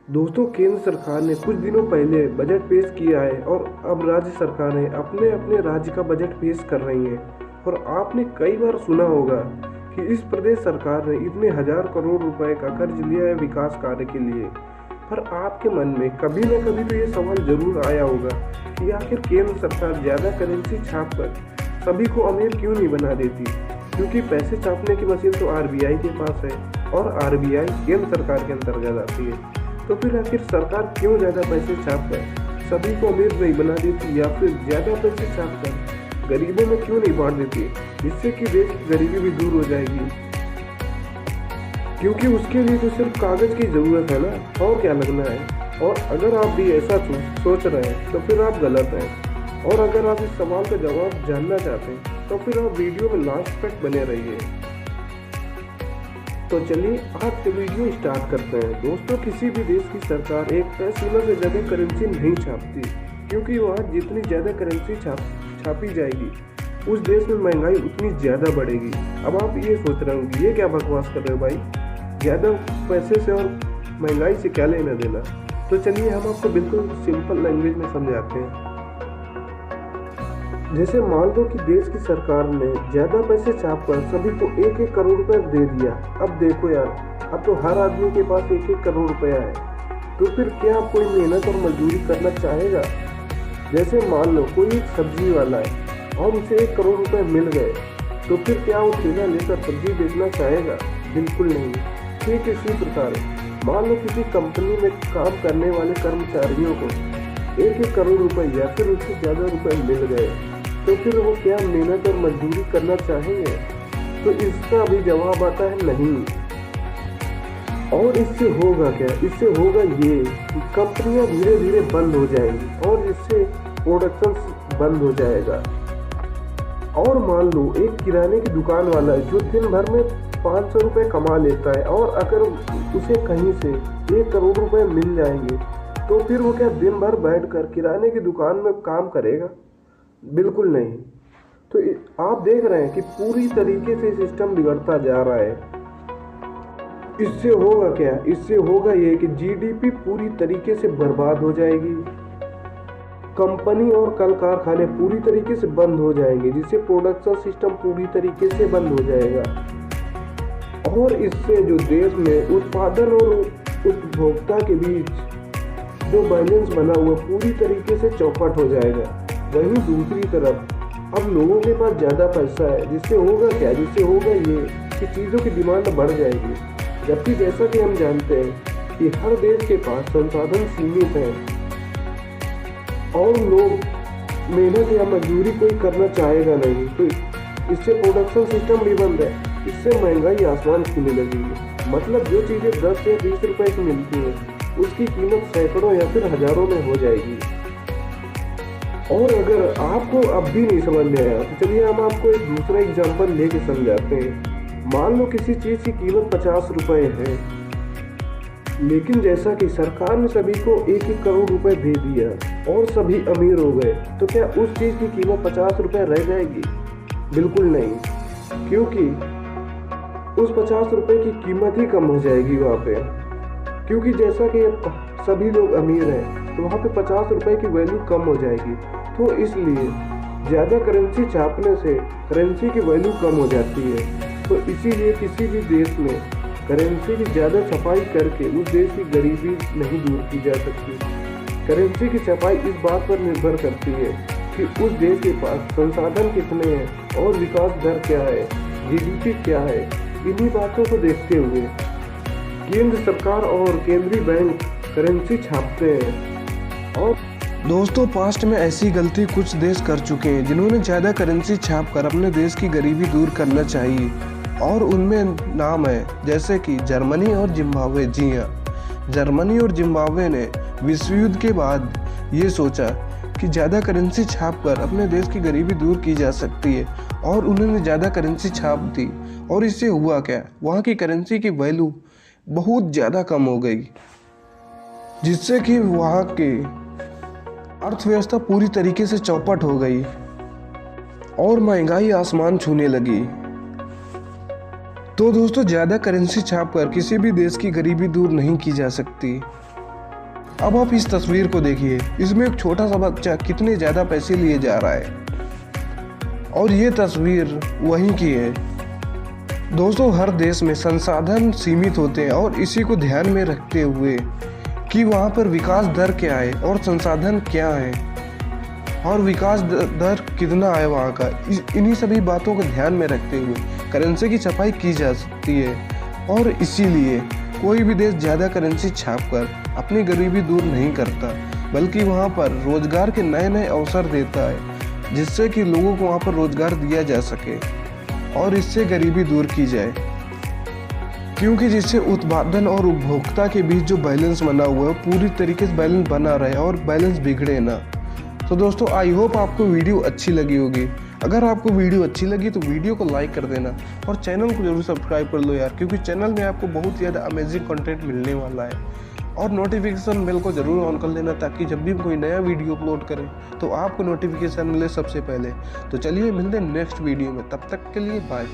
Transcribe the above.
दोस्तों, केंद्र सरकार ने कुछ दिनों पहले बजट पेश किया है और अब राज्य सरकारें अपने अपने राज्य का बजट पेश कर रही हैं। और आपने कई बार सुना होगा कि इस प्रदेश सरकार ने इतने हजार करोड़ रुपए का कर्ज लिया है विकास कार्य के लिए। पर आपके मन में कभी न कभी तो ये सवाल जरूर आया होगा कि आखिर केंद्र सरकार ज़्यादा करेंसी छाप कर सभी को अमीर क्यों नहीं बना देती, क्योंकि पैसे छापने की मशीन तो आरबीआई के पास है और आरबीआई केंद्र सरकार के अंतर्गत आती है। तो फिर आखिर सरकार क्यों ज़्यादा पैसे छाप कर सभी को अमीर नहीं बना देती, या फिर ज़्यादा पैसे छाप कर गरीबों में क्यों नहीं बांट देती, जिससे कि देश की गरीबी भी दूर हो जाएगी। क्योंकि उसके लिए तो सिर्फ कागज़ की ज़रूरत है ना, और क्या लगना है। और अगर आप भी ऐसा सोच रहे हैं तो फिर आप गलत हैं। और अगर आप इस सवाल का जवाब जानना चाहते हैं तो फिर आप वीडियो में लास्ट तक बने रहिए। तो चलिए आज से वीडियो स्टार्ट करते हैं। दोस्तों, किसी भी देश की सरकार एक तय सीमा से ज़्यादा करेंसी नहीं छापती, क्योंकि वहाँ जितनी ज़्यादा करेंसी छापी जाएगी उस देश में महंगाई उतनी ज़्यादा बढ़ेगी। अब आप ये सोच रहे होंगे ये क्या बकवास कर रहे हो भाई, ज़्यादा पैसे से और महंगाई से क्या लेना देना। तो चलिए हम आपको बिल्कुल सिंपल लैंग्वेज में समझाते हैं। जैसे मान लो कि देश की सरकार ने ज़्यादा पैसे छाप कर सभी को 1-1 करोड़ रुपए दे दिया। अब देखो यार, अब तो हर आदमी के पास 1-1 करोड़ रुपया है, तो फिर क्या कोई मेहनत और मजदूरी करना चाहेगा। जैसे मान लो कोई एक सब्जी वाला है और उसे 1 करोड़ रुपए मिल गए, तो फिर क्या वो ठेला लेकर सब्जी बेचना चाहेगा? बिल्कुल नहीं। ठीक इसी प्रकार मान लो किसी कंपनी में काम करने वाले कर्मचारियों को 1-1 करोड़ रुपए या फिर उससे ज़्यादा रुपए मिल गए, तो फिर वो क्या मेहनत और मजदूरी करना चाहेंगे? तो इसका भी जवाब आता है नहीं। और इससे होगा क्या? इससे होगा ये कि कंपनियां धीरे धीरे बंद हो जाएंगी और इससे प्रोडक्शन बंद हो जाएगा। और मान लो एक किराने की दुकान वाला है जो दिन भर में 500 रुपये कमा लेता है, और अगर उसे कहीं से 1 करोड़ रुपए मिल जाएंगे तो फिर वो क्या दिन भर बैठकर किराने की दुकान में काम करेगा? बिल्कुल नहीं। तो आप देख रहे हैं कि पूरी तरीके से सिस्टम बिगड़ता जा रहा है। इससे होगा क्या? इससे होगा ये कि जीडीपी पूरी तरीके से बर्बाद हो जाएगी, कंपनी और कल कारखाने पूरी तरीके से बंद हो जाएंगे, जिससे प्रोडक्शन सिस्टम पूरी तरीके से बंद हो जाएगा। और इससे जो देश में उत्पादन और उपभोक्ता के बीच जो बैलेंस बना हुआ पूरी तरीके से चौपट हो जाएगा। वहीं दूसरी तरफ अब लोगों के पास ज़्यादा पैसा है, जिससे होगा क्या? जिससे होगा ये कि चीज़ों की डिमांड बढ़ जाएगी। जबकि जैसा कि हम जानते हैं कि हर देश के पास संसाधन सीमित हैं और लोग मेहनत या मजदूरी कोई करना चाहेगा नहीं, तो इससे प्रोडक्शन सिस्टम भी बंद है। इससे महंगाई आसमान छूने लगेगी। मतलब जो चीज़ें 10 या 20 रुपए की मिलती हैं उसकी कीमत सैकड़ों या फिर हज़ारों में हो जाएगी। और अगर आपको अब भी नहीं समझ में आया तो चलिए हम आपको एक दूसरा एग्जांपल लेके समझाते हैं। मान लो किसी चीज़ की कीमत 50 रुपए है, लेकिन जैसा कि सरकार ने सभी को 1-1 करोड़ रुपए दे दिया और सभी अमीर हो गए, तो क्या उस चीज़ की कीमत 50 रुपए रह जाएगी? बिल्कुल नहीं, क्योंकि उस 50 रुपए की कीमत ही कम हो जाएगी वहाँ पे। क्योंकि जैसा कि सभी लोग अमीर हैं तो वहाँ पे 50 रुपए की वैल्यू कम हो जाएगी। तो इसलिए ज़्यादा करेंसी छापने से करेंसी की वैल्यू कम हो जाती है। तो इसीलिए किसी भी देश में करेंसी की ज़्यादा छपाई करके उस देश की गरीबी नहीं दूर की जा सकती। करेंसी की छपाई इस बात पर निर्भर करती है कि उस देश के पास संसाधन कितने हैं और विकास दर क्या है, जीडीपी क्या है। इन्हीं बातों को देखते हुए केंद्र सरकार और केंद्रीय बैंक करेंसी छापते हैं। और दोस्तों, पास्ट में ऐसी गलती कुछ देश कर चुके हैं जिन्होंने ज़्यादा करेंसी छाप कर अपने देश की गरीबी दूर करना चाहिए, और उनमें नाम है जैसे कि जर्मनी और जिम्बाब्वे। जी हाँ, जर्मनी और जिम्बाब्वे ने विश्व युद्ध के बाद ये सोचा कि ज़्यादा करेंसी छाप कर अपने देश की गरीबी दूर की जा सकती है, और उन्होंने ज़्यादा करेंसी छाप दी। और इससे हुआ क्या? वहाँ की करेंसी की वैल्यू बहुत ज़्यादा कम हो गई, जिससे कि वहाँ की अर्थव्यवस्था पूरी तरीके से चौपट हो गई और महंगाई आसमान छूने लगी। तो दोस्तों, ज़्यादा करेंसी छाप कर किसी भी देश की गरीबी दूर नहीं की जा सकती। अब आप इस तस्वीर को देखिए, इसमें एक छोटा सा बच्चा कितने ज़्यादा पैसे लिए जा रहा है और ये तस्वीर वहीं की है। दोस्तों, हर देश में संसाधन सीमित होते हैं और इसी को ध्यान में रखते हुए कि वहाँ पर विकास दर क्या है और संसाधन क्या है और विकास दर कितना है वहाँ का, इन्हीं सभी बातों को ध्यान में रखते हुए करेंसी की छपाई की जा सकती है। और इसीलिए कोई भी देश ज़्यादा करेंसी छापकर अपनी गरीबी दूर नहीं करता, बल्कि वहाँ पर रोजगार के नए नए अवसर देता है, जिससे कि लोगों को वहाँ पर रोजगार दिया जा सके और इससे गरीबी दूर की जाए, क्योंकि जिससे उत्पादन और उपभोक्ता के बीच जो बैलेंस बना हुआ है पूरी तरीके से बैलेंस बना रहे और बैलेंस बिगड़े ना। तो दोस्तों, आई होप आपको वीडियो अच्छी लगी होगी। अगर आपको वीडियो अच्छी लगी तो वीडियो को लाइक कर देना और चैनल को जरूर सब्सक्राइब कर लो यार, क्योंकि चैनल में आपको बहुत ज़्यादा अमेजिंग कंटेंट मिलने वाला है। और नोटिफिकेशन बेल को ज़रूर ऑन कर लेना, ताकि जब भी कोई नया वीडियो अपलोड करें तो आपको नोटिफिकेशन मिले सबसे पहले। तो चलिए मिलते हैं नेक्स्ट वीडियो में, तब तक के लिए बाय।